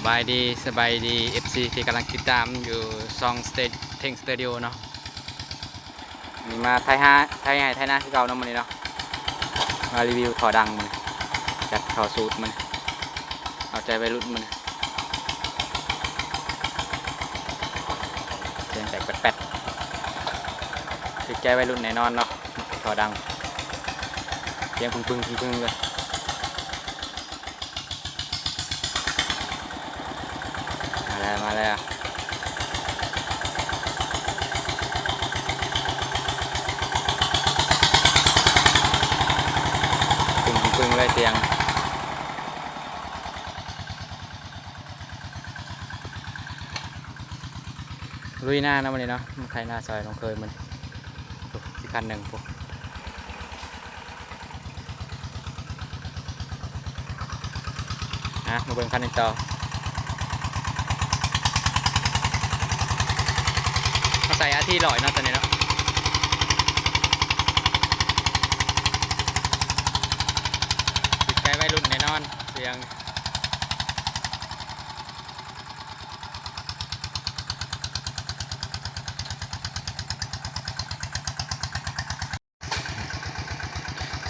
สบายดี FC ที่กำลังติดตามอยู่ซองเทงสเตดิโอเนาะนี่มาไทยนาที่เก่าเนาะมันนี่เนาะมารีวิวถอดังมันจัดถอสูตรมันเอาใจไปรุ่นมันเสียงแตกแป๊ดติดใจไปรุ่นแน่นอนเนาะถอดังเสียงพึ่งเลยมาแล้วปึ้งเลยเสียงลุยหน้านะมันนี่เนาะมันใครหน้าซอยน้องเคยมันอีกคันหนึ่งพวกมาเบิ่งคันนี้ต่อมาใส่อาที่ลอยเนาะตอนนี้เนาะติดใจวัยรุ่นแน่นอนเสียง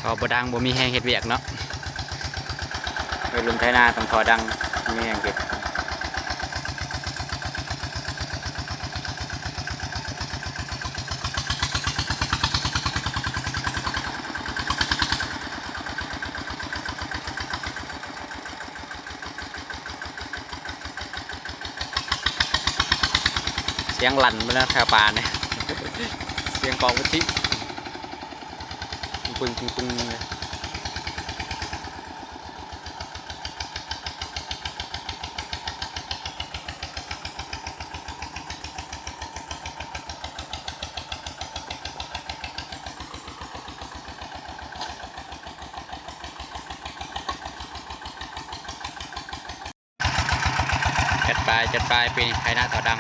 พอบดังบ่มีแหงเห็ดเวียกเนาะวัยรุ่นไทยนาต้องพอดังมีแหงเห็ดเสียงหลั่นมาแล้วแถวป่าเนี่ยเสียงกองวุฒิปึ้งเลยจัดไปปีนี้ใครหน้าต่อดัง